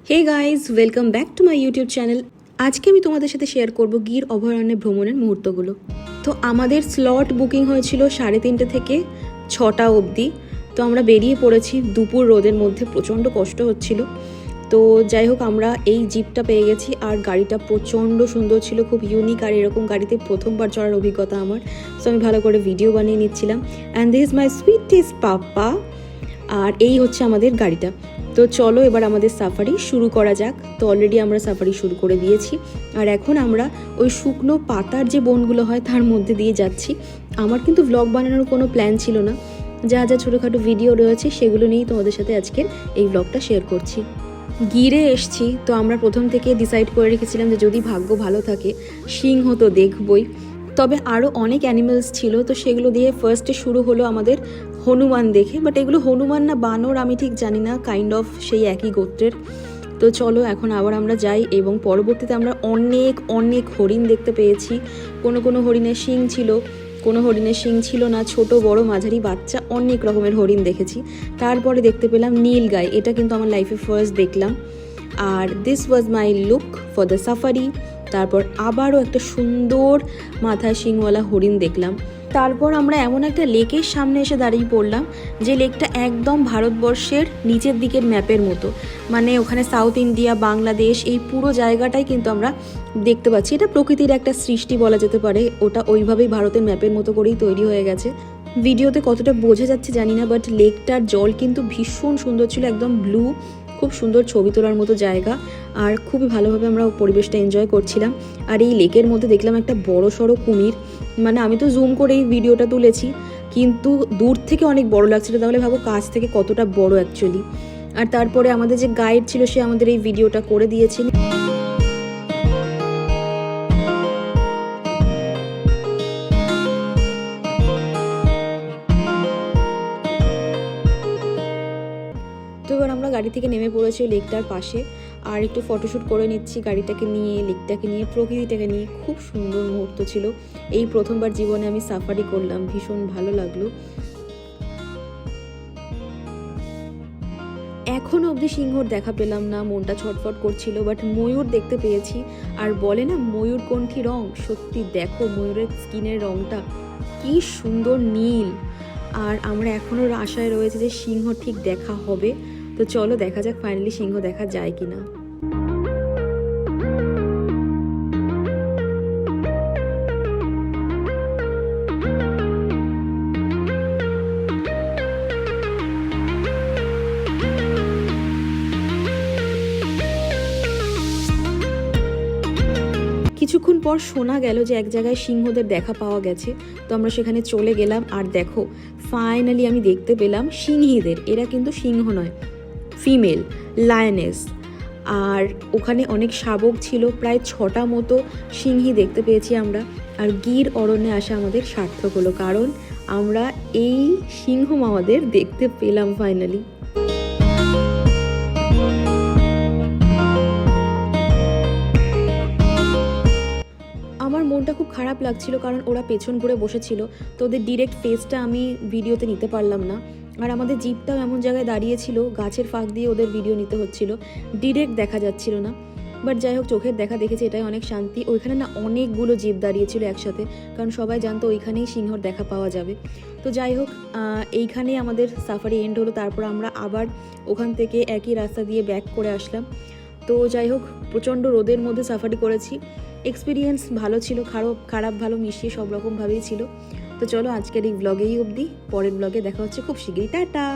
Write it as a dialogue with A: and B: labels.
A: Hey guys, welcome back to my YouTube channel. আজকে আমি তোমাদের সাথে শেয়ার করব গির অভয়ারণ্যে ভ্রমণের মুহূর্তগুলো। তো আমাদের স্লট বুকিং হয়েছিল 3:30 থেকে 6টা অবধি। তো আমরা বেরিয়ে পড়েছি দুপুর রোদের মধ্যে, প্রচণ্ড কষ্ট হচ্ছিল। তো যাই হোক, আমরা এই জিপটা পেয়ে গেছি আর গাড়িটা প্রচণ্ড সুন্দর ছিল, খুব ইউনিক। আর এরকম গাড়িতে প্রথমবার চড়ার অভিজ্ঞতা আমার। সো আমি ভালো করে ভিডিও বানিয়ে নিচ্ছিলাম। And this is my sweetest papa. আর এই হচ্ছে আমাদের গাড়িটা। তো চলো এবার আমাদের সাফারি শুরু করা যাক। তো অলরেডি আমরা সাফারি শুরু করে দিয়েছি। আর এখন আমরা ওই শুকনো পাতার যে বনগুলো হয় তার মধ্যে দিয়ে যাচ্ছি। আমার কিন্তু ব্লগ বানানোর কোনো প্ল্যান ছিল না, যা যা ছোটোখাটো ভিডিও রয়েছে সেগুলো নিয়েই তোমাদের সাথে আজকের এই ব্লগটা শেয়ার করছি। গিরে এসছি, তো আমরা প্রথম থেকে ডিসাইড করে রেখেছিলাম যে যদি ভাগ্য ভালো থাকে সিংহ তো দেখবই, তবে আরও অনেক অ্যানিমেলস ছিল। তো সেগুলো দিয়ে ফার্স্টে শুরু হলো আমাদের হনুমান দেখে। বাট এগুলো হনুমান না বানর আমি ঠিক জানি না, কাইন্ড অফ সেই একই গোত্রের। তো চলো এখন আবার আমরা যাই, এবং পরবর্তীতে আমরা অনেক অনেক হরিণ দেখতে পেয়েছি। কোনো হরিণের শিং ছিল, কোনো হরিণের শিং ছিল না, ছোট বড় মাঝারি বাচ্চা অনেক রকমের হরিণ দেখেছি। তারপরে দেখতে পেলাম নীল গাই, এটা কিন্তু আমার লাইফে ফার্স্ট দেখলাম। আর this was my look for the safari. তারপর আবারও একটা সুন্দর মাথায় শিংওয়ালা হরিণ দেখলাম। তারপর আমরা এমন একটা লেকের সামনে এসে দাঁড়িয়ে পড়লাম, যে লেকটা একদম ভারতবর্ষের নিচের দিকের ম্যাপের মতো। মানে ওখানে সাউথ ইন্ডিয়া, বাংলাদেশ, এই পুরো জায়গাটাই কিন্তু আমরা দেখতে পাচ্ছি। এটা প্রকৃতির একটা সৃষ্টি বলা যেতে পারে। ওটা ওইভাবেই ভারতের ম্যাপের মতো করেই তৈরি হয়ে গেছে। ভিডিওতে কতটা বোঝা যাচ্ছে জানি না, বাট লেকটার জল কিন্তু ভীষণ সুন্দর ছিল, একদম ব্লু। খুব সুন্দর ছবি তোলার মতো জায়গা, আর খুবই ভালোভাবে আমরা পরিবেশটা এনজয় করছিলাম। আর এই লেকের মধ্যে দেখলাম একটা বড় সড়ো কুমির। মানে আমি তো জুম করে এই ভিডিওটা তুলেছি, কিন্তু দূর থেকে অনেক বড় লাগছিল, তাহলে ভাবো কাছ থেকে কতটা বড় অ্যাকচুয়ালি। আর তারপরে আমাদের যে গাইড ছিল সে আমাদের এই ভিডিওটা করে দিয়েছিল। তো এবার আমরা গাড়ি থেকে নেমে পড়েছি লেকটার পাশে, আর একটু ফটোশ্যুট করে নিচ্ছি গাড়িটাকে নিয়ে, লেকটাকে নিয়ে, প্রকৃতিটাকে নিয়ে। খুব সুন্দর মুহূর্ত ছিল। এই প্রথমবার জীবনে আমি সাফারি করলাম, ভীষণ ভালো লাগলো। এখনো অবধি সিংহর দেখা পেলাম না, মনটা ছটফট করছিল, বাট ময়ূর দেখতে পেয়েছি। আর বলে না ময়ূর কণ্ঠী রং, সত্যি দেখো ময়ূরের স্কিনের রংটা কি সুন্দর নীল। আর আমরা এখনও আশায় রয়েছে যে সিংহ ঠিক দেখা হবে। তো চলো দেখা যাক ফাইনালি সিংহ দেখা যায় কিনা। কিছুক্ষণ পর শোনা গেল যে এক জায়গায় সিংহদের দেখা পাওয়া গেছে। তো আমরা সেখানে চলে গেলাম, আর দেখো ফাইনালি আমি দেখতে পেলাম সিংহীদের। এরা কিন্তু সিংহ নয়, ফিমেল লায়নেস। আর ওখানে অনেক শাবক ছিল, প্রায় 6টা মতো সিংহী দেখতে পেয়েছি আমরা। আর গির অরণ্যে আসা আমাদের সার্থক হলো, কারণ আমরা এই সিংহ মামাদের দেখতে পেলাম ফাইনালি। আমার মনটা খুব খারাপ লাগছিল, কারণ ওরা পেছন ঘুরে বসেছিল, তো ওদের ডিরেক্ট ফেসটা আমি ভিডিওতে নিতে পারলাম না। আর আমাদের জিপটাও এমন জায়গায় দাঁড়িয়েছিল, গাছের ফাঁক দিয়ে ওদের ভিডিও নিতে হচ্ছিল, ডিরেক্ট দেখা যাচ্ছিল না। বাট যাই হোক, চোখের দেখা দেখেছি, এটাই অনেক শান্তি। ওইখানে না অনেকগুলো জিপ দাঁড়িয়েছিল একসাথে, কারণ সবাই জানতো ওইখানেই সিংহর দেখা পাওয়া যাবে। তো যাই হোক, এইখানেই আমাদের সাফারি এন্ড হলো। তারপর আমরা আবার ওখান থেকে একই রাস্তা দিয়ে ব্যাক করে আসলাম। তো যাই হোক, প্রচণ্ড রোদের মধ্যে সাফারি করেছি। এক্সপিরিয়েন্স ভালো ছিল, খারাপ ভালো মিশিয়ে সব রকমভাবেই ছিল। তো চলো আজকের এই ব্লগেই অবধি, পরের ব্লগে দেখা হচ্ছে খুব শীঘ্রই। টাটা।